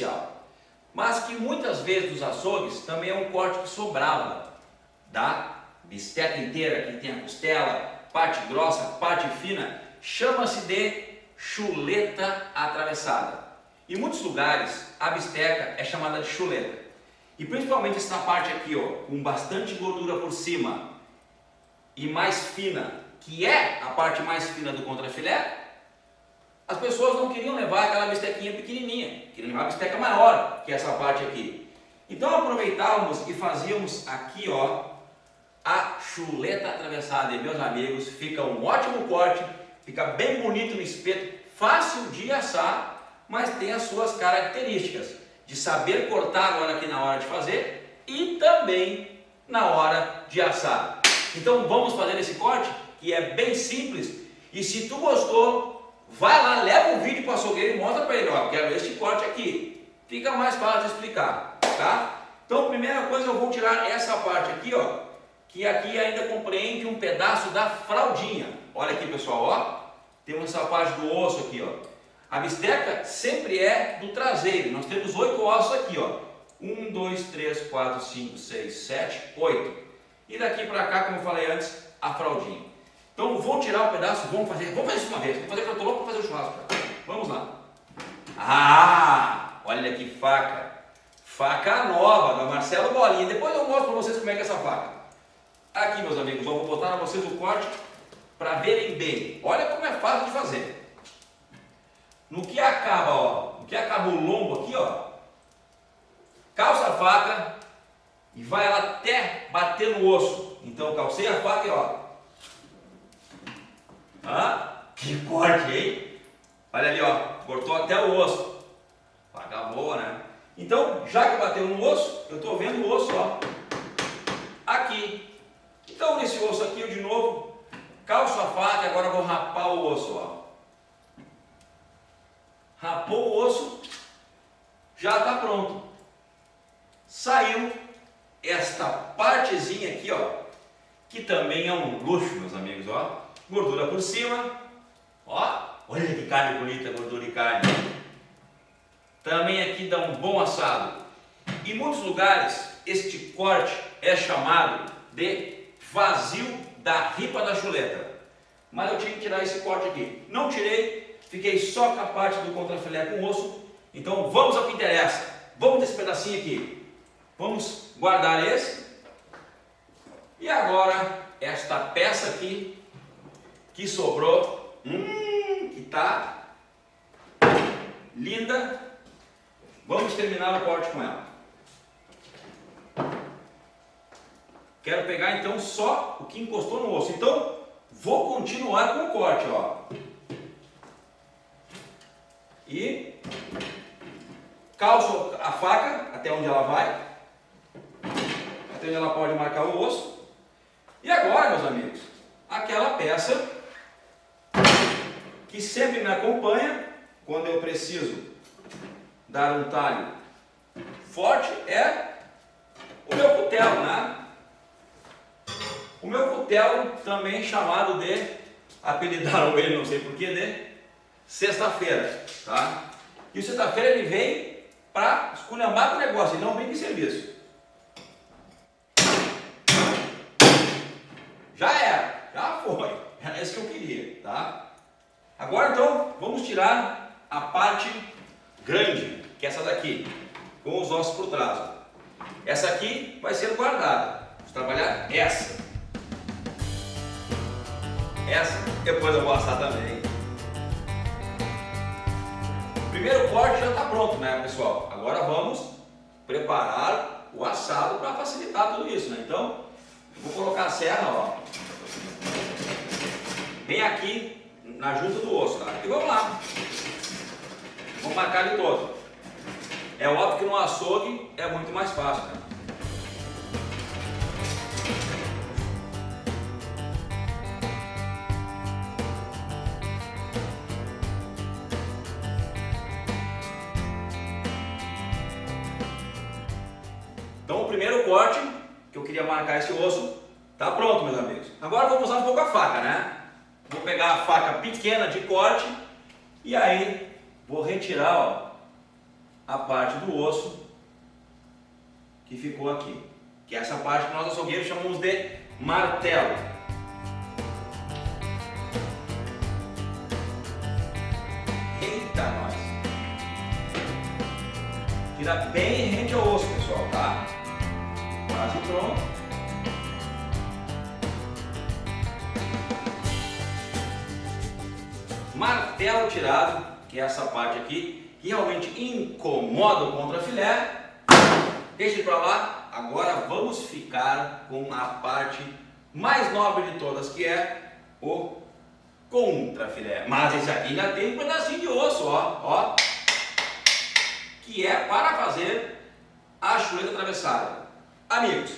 especial, mas que muitas vezes nos açougues também é um corte que sobrava da bisteca inteira, que tem a costela, parte grossa, parte fina, chama-se de chuleta atravessada. Em muitos lugares a bisteca é chamada de chuleta, e principalmente essa parte aqui, ó, com bastante gordura por cima e mais fina, que é a parte mais fina do contrafilé. As pessoas não queriam levar aquela bistequinha pequenininha, queriam levar a bisteca maior que essa parte aqui. Então aproveitávamos e fazíamos aqui, ó, a chuleta atravessada. E meus amigos, fica um ótimo corte, fica bem bonito no espeto, fácil de assar, mas tem as suas características de saber cortar agora aqui na hora de fazer e também na hora de assar. Então vamos fazer esse corte, que é bem simples, e se tu gostou, vai lá, leva o vídeo para o açougueiro e mostra para ele, ó, quero este corte aqui, fica mais fácil de explicar, tá? Então, primeira coisa, eu vou tirar essa parte aqui, ó, que aqui ainda compreende um pedaço da fraldinha. Olha aqui, pessoal, ó, temos essa parte do osso aqui, ó. A bisteca sempre é do traseiro, nós temos 8 ossos aqui, ó, 1, 2, 3, 4, 5, 6, 7, 8, e daqui para cá, como eu falei antes, a fraldinha. Então vou tirar o pedaço, vamos fazer isso uma vez, vamos fazer que eu estou louco para fazer o churrasco. Vamos lá. Ah, olha que faca. Faca nova, da Marcelo Bolinha. Depois eu mostro para vocês como é que é essa faca. Aqui, meus amigos, eu vou botar para vocês o corte para verem bem. Olha como é fácil de fazer. No que acaba, ó, no que acaba o lombo aqui, ó, calça a faca e vai ela até bater no osso. Então eu calcei a faca e ó. Ah, que corte, hein? Olha ali, ó, cortou até o osso. Faca boa, né? Então, já que bateu no osso, eu estou vendo o osso, ó, aqui. Então, nesse osso aqui, eu de novo calço a faca e agora vou rapar o osso, ó. Rapou o osso, já está pronto. Saiu esta partezinha aqui, ó, que também é um luxo, meus amigos, ó. Gordura por cima, ó, olha que carne bonita, gordura e carne. Também aqui dá um bom assado. Em muitos lugares, este corte é chamado de vazio da ripa da chuleta. Mas eu tinha que tirar esse corte aqui. Não tirei, fiquei só com a parte do contrafilé com osso. Então vamos ao que interessa. Vamos desse pedacinho aqui. Vamos guardar esse. E agora, esta peça aqui, que sobrou, que tá linda, vamos terminar o corte com ela. Quero pegar então só o que encostou no osso, então vou continuar com o corte, ó. E calço a faca até onde ela vai, até onde ela pode marcar o osso. E agora, meus amigos, aquela peça que sempre me acompanha quando eu preciso dar um talho forte é o meu cutelo, né? O meu cutelo, também chamado de, apelidaram ele, não sei porquê, de sexta-feira, tá? E o sexta-feira ele vem para esculhambar com o negócio, ele não vem em serviço. Já era, já foi, era isso que eu queria, tá? Agora então, vamos tirar a parte grande, que é essa daqui, com os ossos por trás. Essa aqui vai ser guardada, vamos trabalhar essa. Essa, depois eu vou assar também. O primeiro corte já está pronto, né, pessoal? Agora vamos preparar o assado para facilitar tudo isso, né? Então, vou colocar a serra, ó, bem aqui na junta do osso, tá? E vamos lá. Vamos marcar ele todo. É óbvio que no açougue é muito mais fácil, né? Então o primeiro corte, que eu queria marcar esse osso, tá pronto, meus amigos. Agora vamos usar um pouco a faca, né? Vou pegar a faca pequena de corte e aí vou retirar, ó, a parte do osso que ficou aqui, que é essa parte que nós açougueiros chamamos de martelo. Eita, nós! Tira bem rente ao osso, pessoal, tá? Quase pronto. Martelo tirado, que é essa parte aqui, que realmente incomoda o contrafilé. Deixa ele para lá. Agora vamos ficar com a parte mais nobre de todas, que é o contrafilé. Mas esse aqui ainda tem um pedacinho de osso, ó, que é para fazer a chuleta atravessada. Amigos,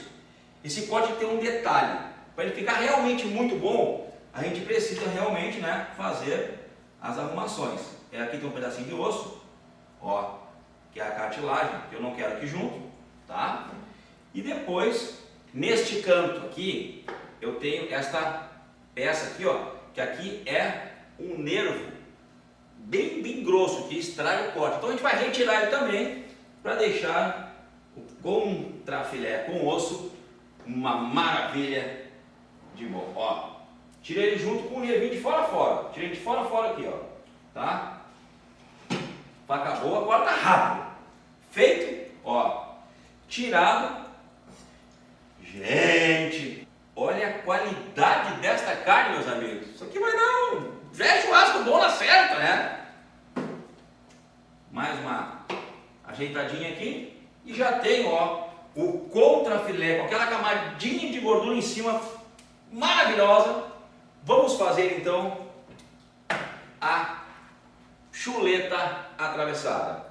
esse corte tem um detalhe. Para ele ficar realmente muito bom, a gente precisa realmente, né, fazer as arrumações. Aqui tem um pedacinho de osso, ó, que é a cartilagem, que eu não quero aqui junto, tá? E depois, neste canto aqui, eu tenho esta peça aqui, ó, que aqui é um nervo bem grosso, que extrai o corte. Então a gente vai retirar ele também, para deixar o contrafilé com osso uma maravilha de bom, ó. Tirei ele junto com o nervinho de fora a fora. Tirei de fora a fora aqui, ó. Tá? Faca boa, agora tá rápido. Feito, ó. Tirado. Gente, olha a qualidade desta carne, meus amigos. Isso aqui vai dar um velho churrasco bom na certa, né? Mais uma ajeitadinha aqui. E já tem, ó, o contrafilé com aquela camadinha de gordura em cima maravilhosa. Vamos fazer então a chuleta atravessada.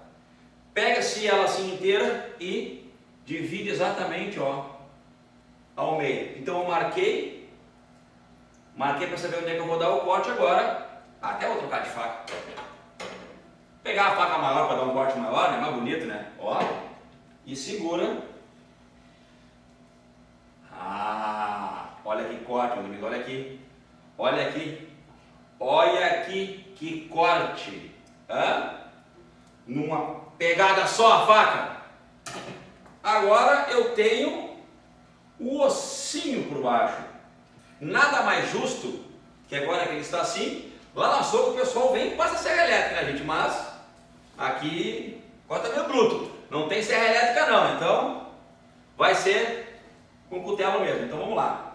Pega-se ela assim inteira e divide exatamente, ó, ao meio. Então eu marquei para saber onde é que eu vou dar o corte agora. Até vou trocar de faca. Pegar a faca maior para dar um corte maior, né? Mais bonito, né? Ó, e segura. Olha que corte, meu amigo, olha aqui. Olha aqui, olha aqui que corte, numa pegada só a faca. Agora eu tenho o ossinho por baixo. Nada mais justo que agora que ele está assim, lá no açougue o pessoal vem e passa serra elétrica, né, gente? Mas aqui corta meio bruto, não tem serra elétrica não, então vai ser com cutelo mesmo. Então vamos lá.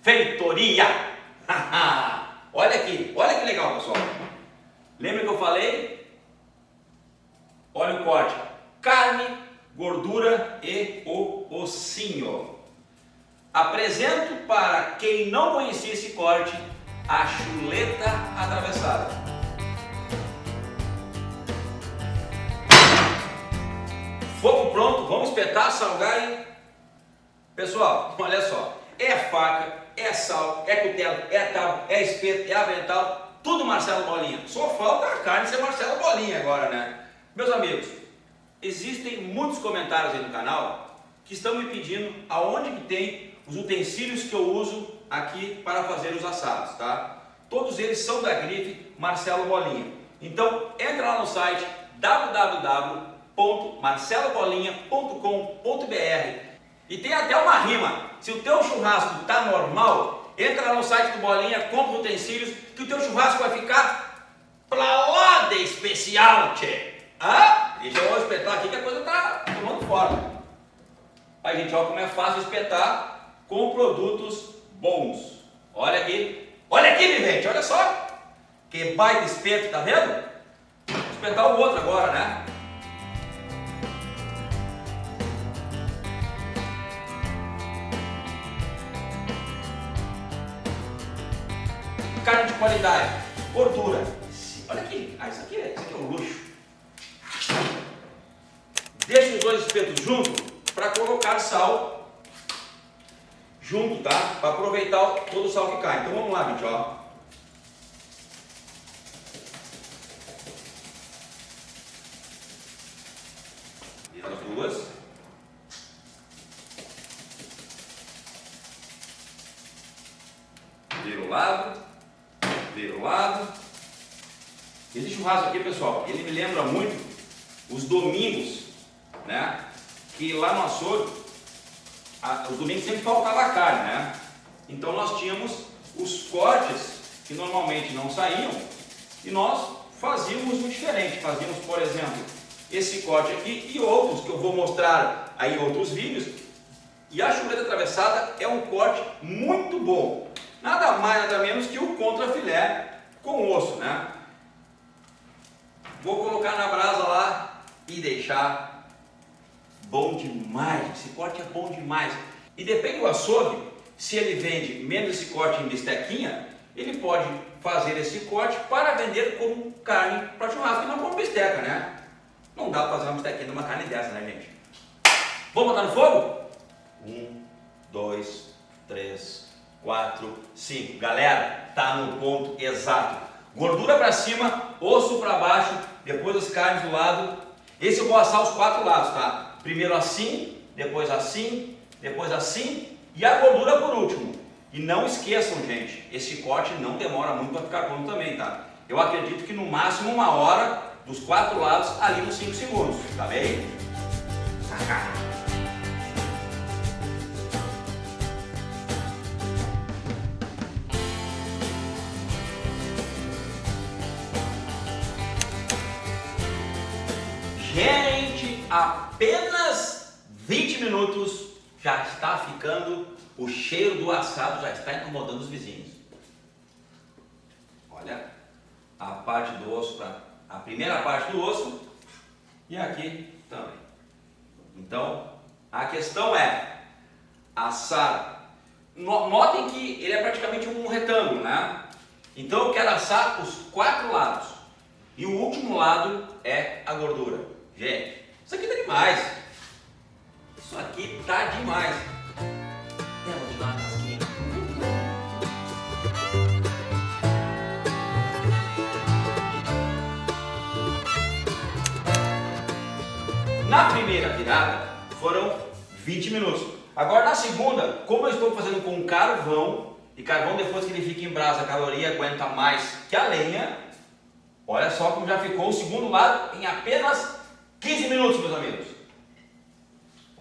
Feitoria! Olha aqui, olha que legal, pessoal. Lembra que eu falei? Olha o corte: carne, gordura e o ossinho. Apresento para quem não conhecia esse corte a chuleta atravessada. Fogo pronto, vamos espetar, salgar e... Pessoal, olha só. É faca, é sal, é cutelo, é tábua, é espeto, é avental, tudo Marcelo Bolinha. Só falta a carne ser Marcelo Bolinha agora, né? Meus amigos, existem muitos comentários aí no canal que estão me pedindo aonde que tem os utensílios que eu uso aqui para fazer os assados, tá? Todos eles são da grife Marcelo Bolinha. Então, entra lá no site www.marcelobolinha.com.br e tem até uma rima. Se o teu churrasco tá normal, entra lá no site do Bolinha, compra utensílios, que o teu churrasco vai ficar pra lá de especial, tchê. Deixa eu espetar aqui que a coisa tá tomando forma. Aí, gente, olha como é fácil espetar com produtos bons. Olha aqui, minha gente, olha só. Que baita espeto, tá vendo? Vou espetar o outro agora, né? Carne de qualidade, gordura. Olha aqui, isso aqui é um luxo. Deixa os dois espetos juntos para colocar sal junto, tá? Para aproveitar todo o sal que cai. Então vamos lá, gente, ó. As duas. o lado, vira o lado. Esse churrasco aqui, pessoal, ele me lembra muito os domingos, né? Que lá no açougue, os domingos sempre faltava carne, né? Então nós tínhamos os cortes que normalmente não saíam e nós fazíamos um diferente. Fazíamos, por exemplo, esse corte aqui e outros que eu vou mostrar aí em outros vídeos. E a chuleta atravessada é um corte muito bom. Nada mais, nada menos que o contrafilé com osso, né? Vou colocar na brasa lá e deixar bom demais. Esse corte é bom demais. E depende do açougue, se ele vende menos esse corte em bistequinha, ele pode fazer esse corte para vender como carne para churrasco e não como bisteca, né? Não dá para fazer uma bistequinha de uma carne dessa, né, gente? Vamos botar no fogo? 1, 2, 3, 4, 5. Galera, tá no ponto exato. Gordura para cima, osso para baixo, depois as carnes do lado. Esse eu vou assar os 4 lados, tá? Primeiro assim, depois assim e a gordura por último. E não esqueçam, gente, esse corte não demora muito para ficar pronto também, tá? Eu acredito que no máximo 1 hora dos 4 lados ali nos 5 segundos, tá bem? Gente, apenas 20 minutos já está ficando, o cheiro do assado já está incomodando os vizinhos. Olha, a parte do osso, a primeira parte do osso e aqui também. Então, a questão é assar. Notem que ele é praticamente um retângulo, né? Então eu quero assar os 4 lados e o último lado é a gordura. Gente, isso aqui tá demais. Isso aqui tá demais. Eu vou te dar uma casquinha. Na primeira virada foram 20 minutos. Agora na segunda, como eu estou fazendo com carvão, e carvão depois que ele fica em brasa, a caloria aguenta mais que a lenha. Olha só como já ficou o segundo lado em apenas 15 minutos, meus amigos.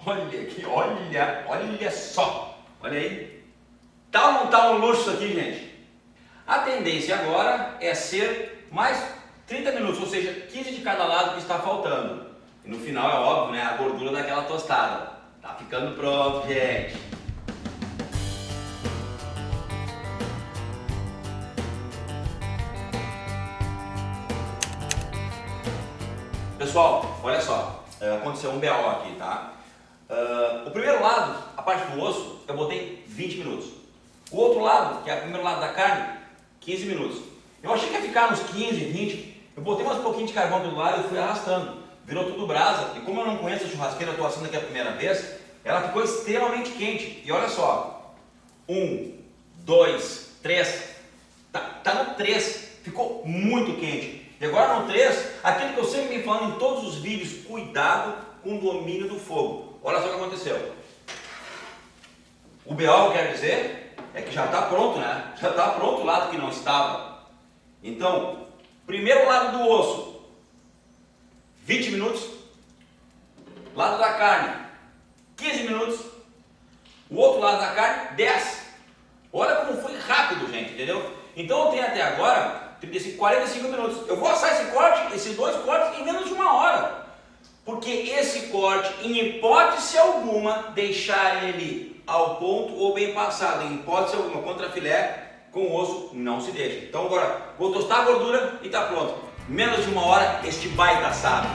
Olha aqui, olha só. Olha aí. Tá ou não tá um luxo isso aqui, gente? A tendência agora é ser mais 30 minutos, ou seja, 15 de cada lado que está faltando. E no final é óbvio, né? A gordura daquela tostada. Tá ficando pronto, gente. Pessoal, olha só, aconteceu um BO aqui, tá? O primeiro lado, a parte do osso, eu botei 20 minutos. O outro lado, que é o primeiro lado da carne, 15 minutos. Eu achei que ia ficar nos 15, 20. Eu botei mais um pouquinho de carvão do lado e fui arrastando. Virou tudo brasa. E como eu não conheço a churrasqueira, eu estou assando aqui a primeira vez, ela ficou extremamente quente. E olha só, 1, 2, 3, tá no 3, ficou muito quente. E agora no 3, aquilo que eu sempre me falo em todos os vídeos, cuidado com o domínio do fogo. Olha só o que aconteceu. O BO quer dizer é que já está pronto, né? Já está pronto o lado que não estava. Então, primeiro lado do osso, 20 minutos. Lado da carne, 15 minutos. O outro lado da carne, 10. Olha como foi rápido, gente, entendeu? Então eu tenho até agora 45 minutos. Eu vou assar esse corte, esses 2 cortes em menos de 1 hora. Porque esse corte, em hipótese alguma, deixar ele ao ponto ou bem passado, em hipótese alguma, contra filé com osso, não se deixa. Então agora, vou tostar a gordura e está pronto. Menos de 1 hora, este baita assado.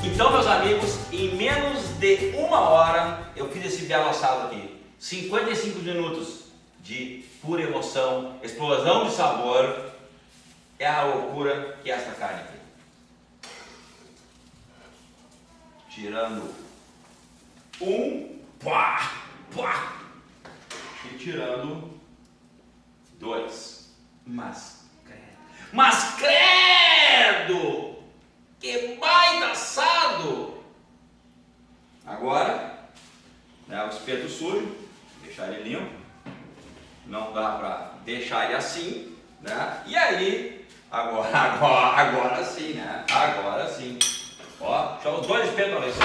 Então, meus amigos, em menos de 1 hora, eu fiz esse belo assado aqui. 55 minutos de pura emoção, explosão de sabor. É a loucura que é essa carne aqui. Tirando pá, e tirando 2. Mas credo! Que baita assado! Agora, né, o espeto sujo, deixar ele limpo, não dá para deixar ele assim, né? E aí, agora sim, né? Agora sim. Ó, deixa os dois espetos ali, só.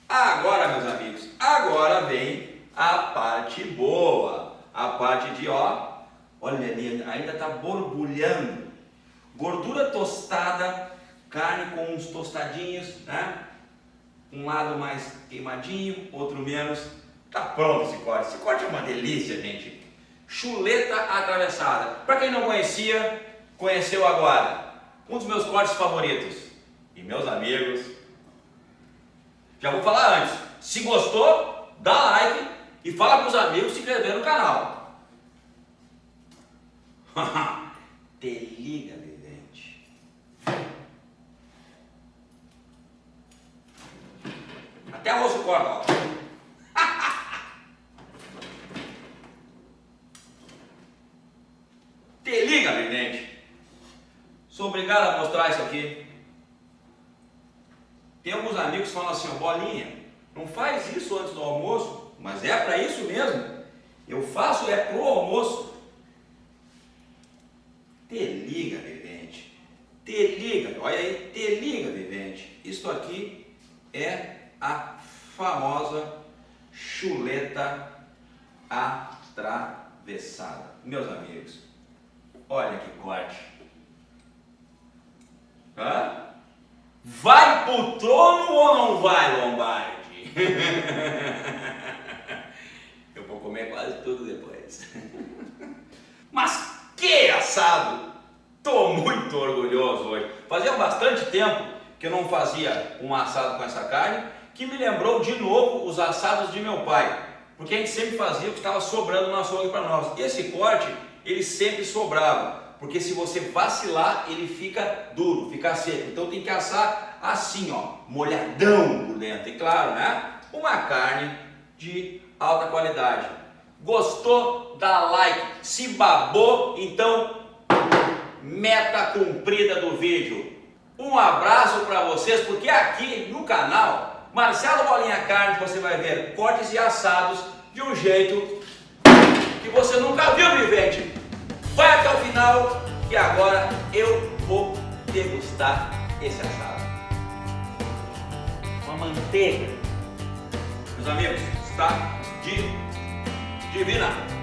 Agora, meus amigos, agora vem a parte boa, a parte de, ó, olha ali, ainda tá borbulhando, gordura tostada, carne com uns tostadinhos, né? Um lado mais queimadinho, outro menos. Tá pronto esse corte. Esse corte é uma delícia, gente. Chuleta atravessada. Para quem não conhecia, conheceu agora. Um dos meus cortes favoritos. E meus amigos, já vou falar antes. Se gostou, dá like e fala para os amigos se inscrever no canal. Te liga, vivente. Até o osso corta, ó. Te liga, vivente. Sou obrigado a mostrar isso aqui. Tem alguns amigos que falam assim, ó, Bolinha, não faz isso antes do almoço, mas é para isso mesmo. Eu faço é pro almoço. Te liga, vivente. Te liga, olha aí, te liga, vivente. Isso aqui é a famosa chuleta atravessada. Meus amigos, olha que corte. Hã? Vai pro trono ou não vai, Lombardi? Eu vou comer quase tudo depois. Mas que assado! Tô muito orgulhoso hoje. Fazia bastante tempo que eu não fazia um assado com essa carne, que me lembrou de novo os assados de meu pai, porque a gente sempre fazia o que estava sobrando no açougue para nós. E esse corte, ele sempre sobrava, porque se você vacilar, ele fica duro, fica seco. Então tem que assar assim, ó, molhadão por dentro. E claro, né? Uma carne de alta qualidade. Gostou? Dá like. Se babou, então meta cumprida do vídeo. Um abraço para vocês, porque aqui no canal Marcelo Bolinha Carnes você vai ver cortes e assados de um jeito que você nunca viu, vivente. Vai até o final que agora eu vou degustar esse assado. Com a manteiga. Meus amigos, está divina.